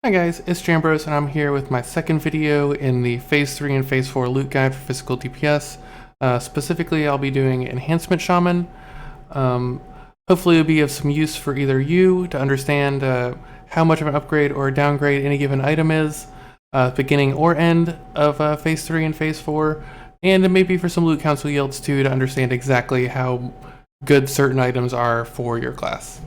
Hi guys, it's Jambros and I'm here with my second video in the Phase 3 and Phase 4 loot guide for physical DPS. Specifically, I'll be doing Enhancement Shaman. Hopefully it'll be of some use for either you to understand how much of an upgrade or a downgrade any given item is, beginning or end of Phase 3 and Phase 4, and maybe for some loot council yields too to understand exactly how good certain items are for your class.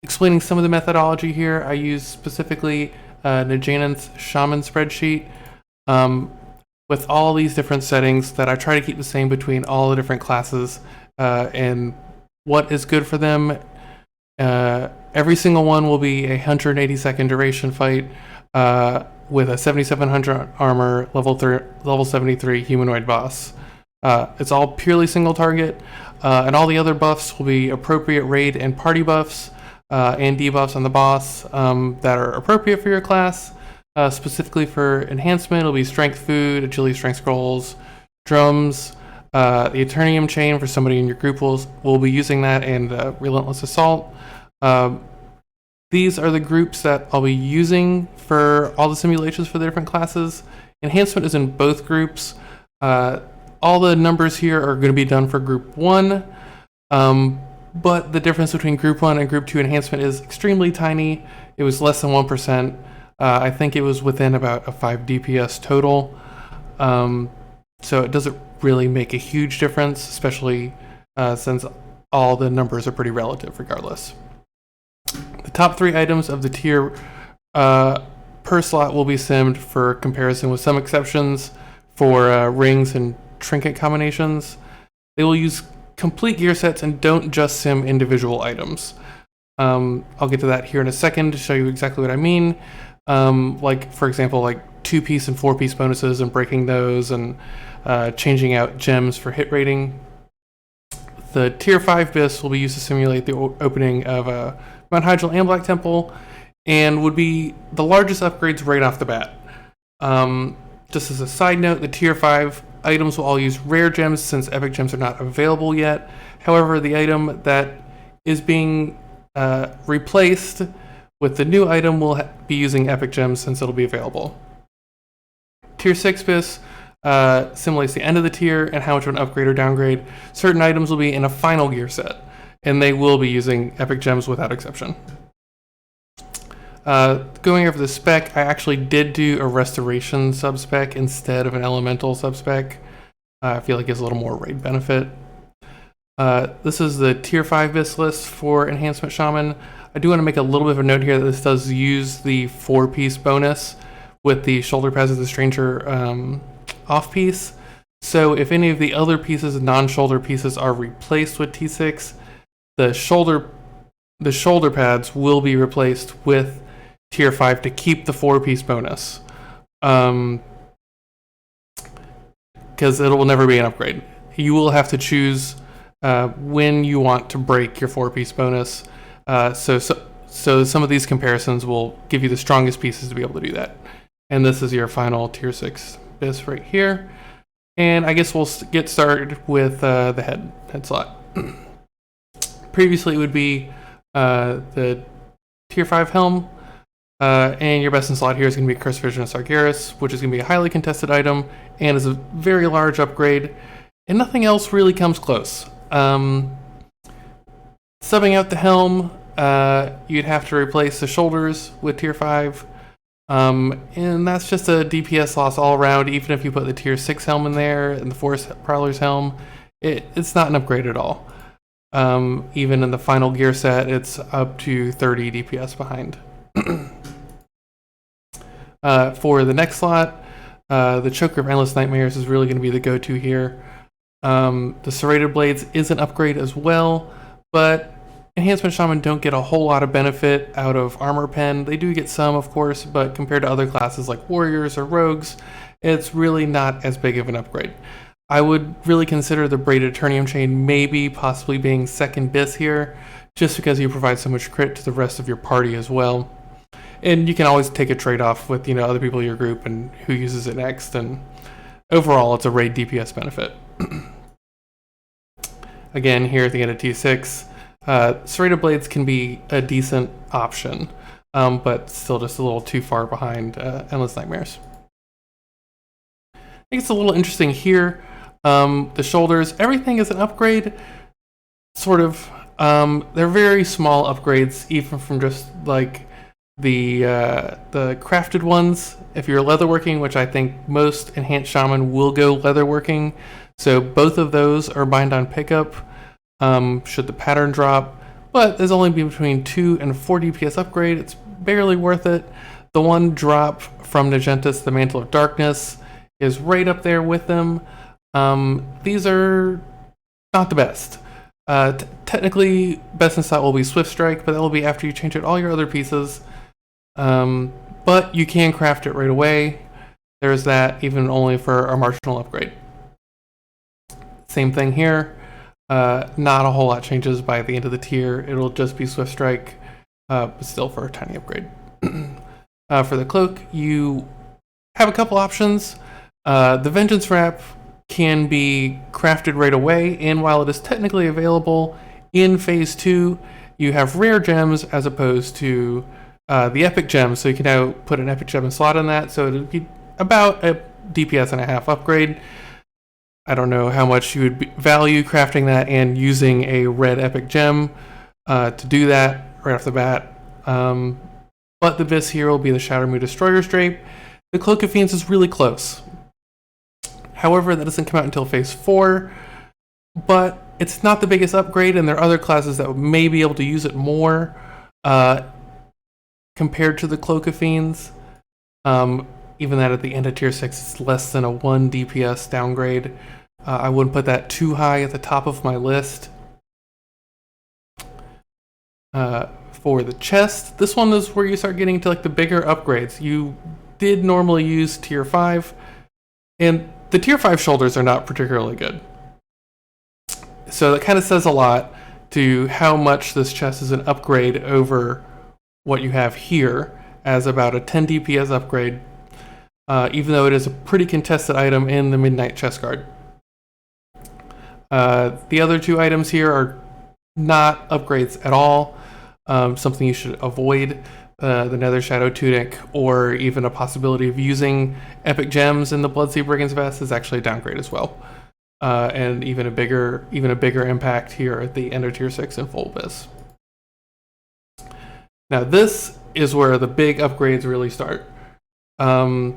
Explaining some of the methodology here, I use specifically Enhancement Shaman spreadsheet with all these different settings that I try to keep the same between all the different classes and what is good for them. Every single one will be a 180-second duration fight with a 7700 armor, level 73 humanoid boss. It's all purely single target, and all the other buffs will be appropriate raid and party buffs. And debuffs on the boss that are appropriate for your class. Specifically for enhancement, it'll be strength food, agility strength scrolls, drums, the Eternium chain for somebody in your group will be using that, and relentless assault. These are the groups that I'll be using for all the simulations for the different classes. Enhancement is in both groups. All the numbers here are going to be done for group 1. But the difference between Group 1 and Group 2 enhancement is extremely tiny. It was less than 1%. I think it was within about a 5 DPS total. So it doesn't really make a huge difference, especially since all the numbers are pretty relative regardless. The top 3 items of the tier per slot will be simmed for comparison, with some exceptions for rings and trinket combinations. They will use complete gear sets and don't just sim individual items. I'll get to that here in a second to show you exactly what I mean. Like, for example, like 2-piece and 4-piece bonuses and breaking those, and changing out gems for hit rating. The tier 5 BIS will be used to simulate the opening of Mount Hyjal and Black Temple, and would be the largest upgrades right off the bat. Just as a side note, the tier 5 items will all use rare gems since epic gems are not available yet. However, the item that is being replaced with the new item will be using epic gems since it'll be available. Tier 6 BIS simulates the end of the tier and how much of an upgrade or downgrade. Certain items will be in a final gear set, and they will be using epic gems without exception. Going over the spec, I actually did do a restoration sub-spec instead of an elemental sub-spec. I feel like it's a little more raid benefit. This is the tier 5 BIS list for Enhancement Shaman. I do want to make a little bit of a note here that this does use the 4-piece bonus with the shoulder pads of the stranger off-piece. So if any of the other pieces, non-shoulder pieces, are replaced with T6, the shoulder pads will be replaced with tier 5 to keep the 4-piece bonus, because it will never be an upgrade. You will have to choose when you want to break your 4-piece bonus. So some of these comparisons will give you the strongest pieces to be able to do that. And this is your final tier 6 BIS right here. And I guess we'll get started with the head slot. Previously it would be the tier 5 Helm. And your best in slot here is going to be Curse Vision of Sargeras, which is going to be a highly contested item and is a very large upgrade, and nothing else really comes close. Subbing out the Helm, you'd have to replace the shoulders with tier 5, and that's just a DPS loss all around. Even if you put the tier 6 Helm in there and the Forest Prowler's Helm, it's not an upgrade at all. Even in the final gear set, it's up to 30 DPS behind. For the next slot, the Choker of Endless Nightmares is really going to be the go-to here. The Serrated Blades is an upgrade as well, but Enhancement Shaman don't get a whole lot of benefit out of Armor Pen. They do get some, of course, but compared to other classes like Warriors or Rogues, it's really not as big of an upgrade. I would really consider the Braided Eternium chain maybe possibly being second BIS here, just because you provide so much crit to the rest of your party as well. And you can always take a trade-off with, other people in your group and who uses it next, and overall it's a raid DPS benefit. Again, here at the end of T6, Serrated Blades can be a decent option. but still just a little too far behind Endless Nightmares. I think it's a little interesting here. The shoulders, everything is an upgrade, sort of. They're very small upgrades, even from just like the crafted ones. If you're leatherworking, which I think most Enhanced Shaman will go leatherworking, so both of those are bind on pickup. Should the pattern drop, but there's only between 2 and 4 DPS upgrade. It's barely worth it. The one drop from Nagentis, the Mantle of Darkness, is right up there with them. These are not the best. Technically, best in slot will be Swift Strike, but that will be after you change out all your other pieces. But you can craft it right away. There's that, even only for a marginal upgrade. Same thing here. Not a whole lot changes by the end of the tier. It'll just be Swift Strike, but still for a tiny upgrade. For the cloak, you have a couple options. The Vengeance Wrap can be crafted right away, and while it is technically available in Phase 2, you have rare gems as opposed to the epic gems, so you can now put an epic gem slot in that, so it'll be about a DPS and a half upgrade. I don't know how much you would value crafting that and using a red epic gem to do that right off the bat. But the Vis here will be the Shadowmoon Destroyer's Drape. The Cloak of Fiends is really close. However, that doesn't come out until Phase 4, but it's not the biggest upgrade, and there are other classes that may be able to use it more compared to the Cloak of Fiends. Even that at the end of Tier 6, it's less than a 1 DPS downgrade. I wouldn't put that too high at the top of my list. For the chest, this one is where you start getting to like the bigger upgrades. You did normally use Tier 5, and the Tier 5 shoulders are not particularly good. So that kind of says a lot to how much this chest is an upgrade over what you have here, as about a 10 DPS upgrade, even though it is a pretty contested item in the Midnight Chest Guard. The other two items here are not upgrades at all, something you should avoid. The Nether Shadow Tunic, or even a possibility of using epic gems in the Bloodseed Brigand's Vest, is actually a downgrade as well, and even a bigger impact here at the end of Tier 6 in Full Abyss. Now this is where the big upgrades really start. I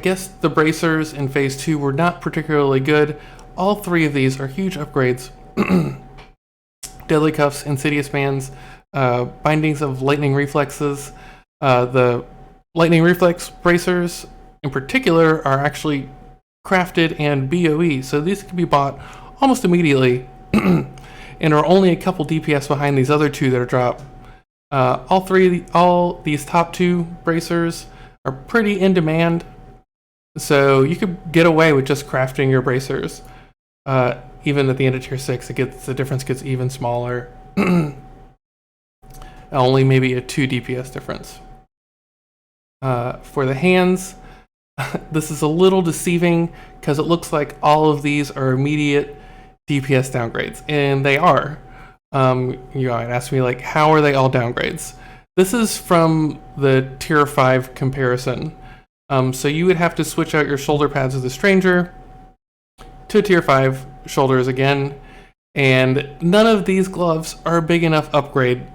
guess the bracers in Phase 2 were not particularly good. All three of these are huge upgrades. Deadly Cuffs, Insidious Bands, bindings of Lightning Reflexes. The Lightning Reflex bracers in particular are actually crafted and BOE, so these can be bought almost immediately and are only a couple DPS behind these other two that are dropped. All these top two bracers are pretty in demand, so you could get away with just crafting your bracers. Even at the end of Tier 6, the difference gets even smaller. Only maybe a 2 DPS difference. For the hands, this is a little deceiving because it looks like all of these are immediate DPS downgrades, and they are. You might ask me, like, how are they all downgrades? This is from the Tier 5 comparison. So you would have to switch out your shoulder pads of the Stranger to Tier 5 shoulders again, and none of these gloves are a big enough upgrade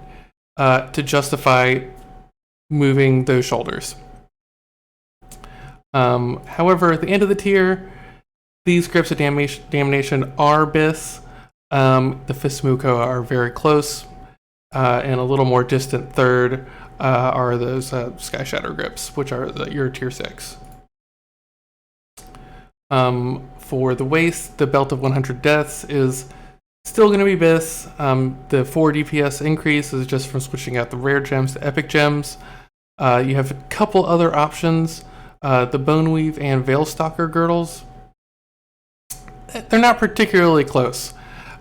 to justify moving those shoulders. However, at the end of the tier, these Grips of Damnation are Bis. The Fists of Muko are very close, and a little more distant third are those Sky Shatter Grips, which are your Tier 6. For the waist, the Belt of 100 Deaths is still going to be Bis. The 4 DPS increase is just from switching out the rare gems to epic gems. You have a couple other options. The Boneweave and Veilstalker girdles. They're not particularly close.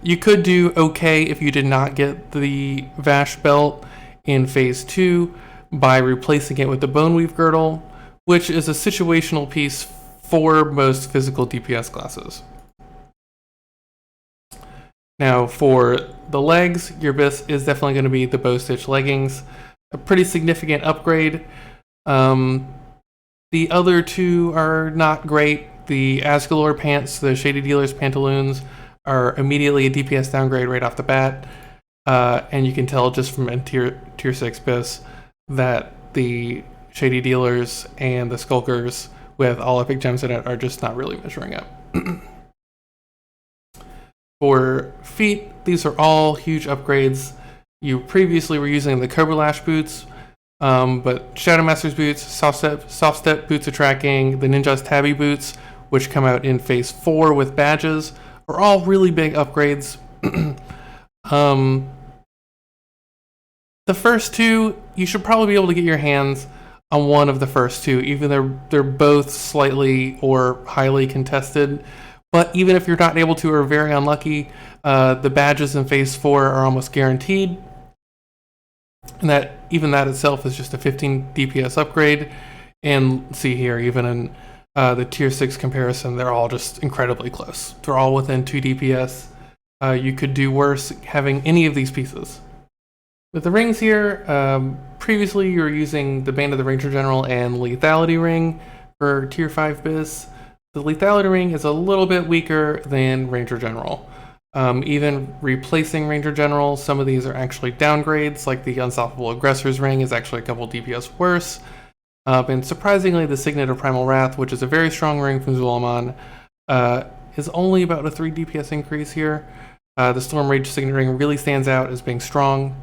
You could do okay if you did not get the Vash belt in Phase 2 by replacing it with the Boneweave girdle, which is a situational piece for most physical DPS classes. Now for the legs, your BIS is definitely going to be the bow stitch leggings, a pretty significant upgrade. The other two are not great. The Asgalore pants, the Shady Dealer's pantaloons, are immediately a DPS downgrade right off the bat. And you can tell just from a tier 6 BIS that the Shady Dealers and the Skulkers with all epic gems in it are just not really measuring up. For feet, these are all huge upgrades. You previously were using the Cobra Lash boots, but Shadow Master's boots, soft step boots of tracking, the Ninja's Tabby boots, which come out in Phase 4 with badges, are all really big upgrades. The first two, you should probably be able to get your hands on one of the first two, even though they're both slightly or highly contested. But even if you're not able to or very unlucky, the badges in Phase 4 are almost guaranteed. And that itself is just a 15 DPS upgrade. And see here, even in the tier 6 comparison, they're all just incredibly close. They're all within 2 DPS. You could do worse having any of these pieces. With the rings here, previously you were using the Band of the Ranger General and Lethality Ring for tier 5 BIS. The Lethality Ring is a little bit weaker than Ranger General. Even replacing Ranger General, some of these are actually downgrades, like the Unstoppable Aggressor's Ring is actually a couple DPS worse. And surprisingly, the Signet of Primal Wrath, which is a very strong ring from Zul'Aman, is only about a 3 DPS increase here. The Storm Rage Signet Ring really stands out as being strong.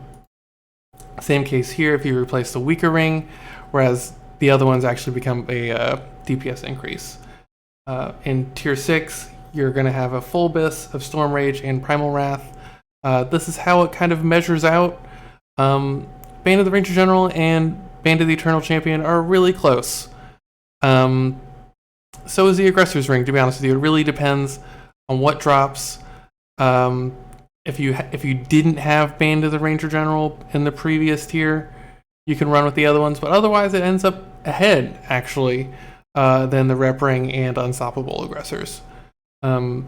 Same case here if you replace the weaker ring, whereas the other ones actually become a DPS increase. In tier 6, you're going to have a full BIS of Storm Rage and Primal Wrath. This is how it kind of measures out. Band of the Ranger General and Band of the Eternal Champion are really close. So is the Aggressor's Ring, to be honest with you. It really depends on what drops. If you didn't have Band of the Ranger General in the previous tier, you can run with the other ones, but otherwise it ends up ahead, actually, than the Rep Ring and Unstoppable Aggressors. Coming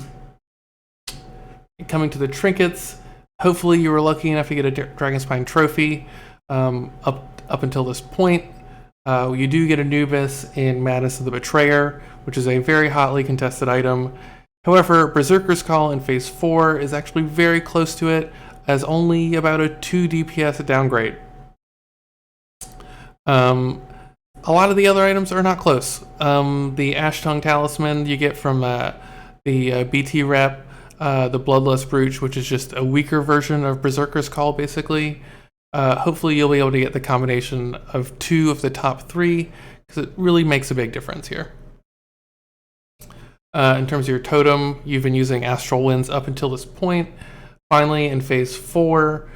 to the trinkets, hopefully you were lucky enough to get a Dragonspine trophy up until this point. You do get a new BIS in Madness of the Betrayer, which is a very hotly contested item. However, Berserker's Call in Phase 4 is actually very close to it, as only about a 2 DPS downgrade. A lot of the other items are not close. The Ash Tongue Talisman you get from the BT rep, the Bloodlust Brooch, which is just a weaker version of Berserker's Call, basically. Hopefully you'll be able to get the combination of 2 of the top 3, because it really makes a big difference here. In terms of your totem, you've been using Astral Winds up until this point. Finally, in Phase 4,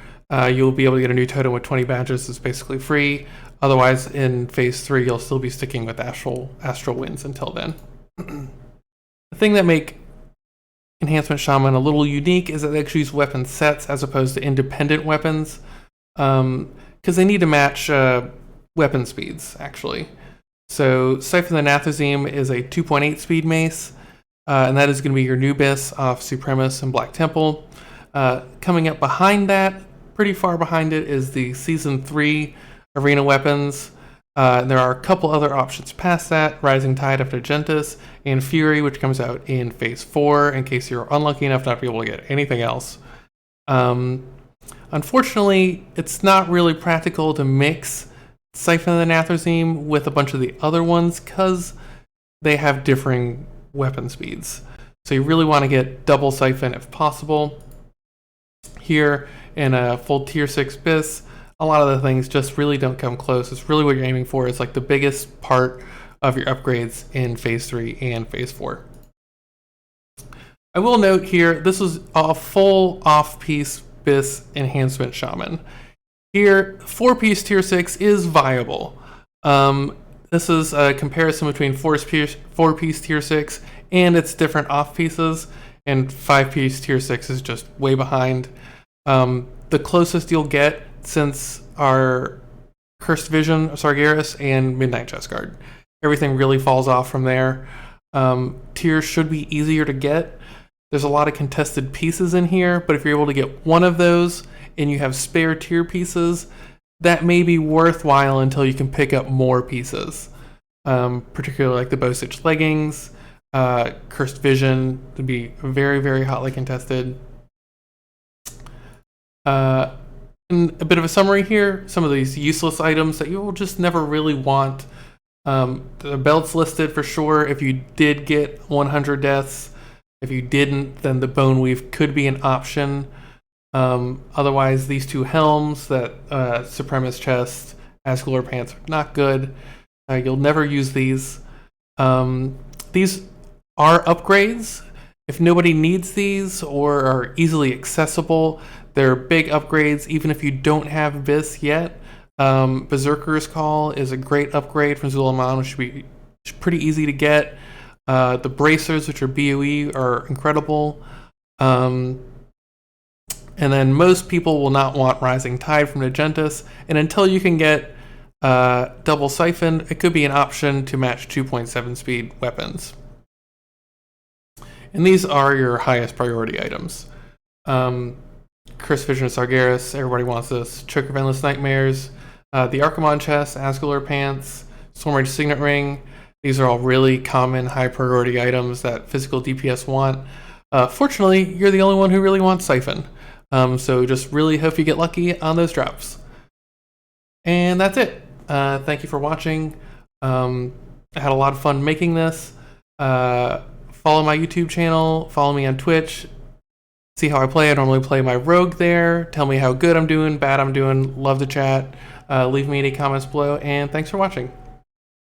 you'll be able to get a new totem with 20 badges. It's basically free. Otherwise, in Phase 3, you'll still be sticking with Astral Winds until then. The thing that make Enhancement Shaman a little unique is that they actually use weapon sets as opposed to independent weapons, because they need to match weapon speeds, actually. So Siphon the Nathazim is a 2.8 speed mace, and that is going to be your new BIS off Supremus and Black Temple. Coming up behind that, pretty far behind it, is the Season 3 arena weapons. There are a couple other options past that, Rising Tide of Argentus and Fury, which comes out in Phase 4, in case you're unlucky enough not to be able to get anything else. Unfortunately, it's not really practical to mix Siphon of the Nathrazim with a bunch of the other ones, because they have differing weapon speeds. So you really want to get double Siphon if possible. Here, in a full tier 6 BIS, a lot of the things just really don't come close. It's really what you're aiming for. It's like the biggest part of your upgrades in Phase 3 and Phase 4. I will note here, this is a full off-piece BIS Enhancement Shaman. Here, 4-piece tier 6 is viable. This is a comparison between 4-piece tier 6 and its different off-pieces, and 5-piece tier 6 is just way behind. The closest you'll get since our Cursed Vision of Sargeras and Midnight Chestguard. Everything really falls off from there. Tiers should be easier to get. There's a lot of contested pieces in here, but if you're able to get one of those and you have spare tier pieces, that may be worthwhile until you can pick up more pieces. Particularly like the bow stitch leggings, cursed vision would be very, very hotly contested. And a bit of a summary here, some of these useless items that you will just never really want. The belt's listed for sure if you did get 100 deaths. If you didn't, then the bone weave could be an option. Otherwise, these two helms, that Supremacist chest, Asgalore pants, are not good. You'll never use these. These are upgrades. If nobody needs these or are easily accessible, they're big upgrades even if you don't have Abyss yet. Berserker's Call is a great upgrade from Zulaman, which should be pretty easy to get. The bracers, which are BOE, are incredible. And then most people will not want Rising Tide from Nagentis, and until you can get Double Siphon, it could be an option to match 2.7 speed weapons. And these are your highest priority items. Cursed Vision of Sargeras, everybody wants this. Choke of Endless Nightmares, the Archimon chest, Asgalore pants, Stormrage Signet Ring. These are all really common high priority items that physical DPS want. Fortunately, you're the only one who really wants Siphon. So just really hope you get lucky on those drops. And that's it. Thank you for watching. I had a lot of fun making this. Follow my YouTube channel, follow me on Twitch, see how I play. I normally play my rogue there. Tell me how good I'm doing, bad I'm doing. Love to chat. Leave me any comments below, and thanks for watching.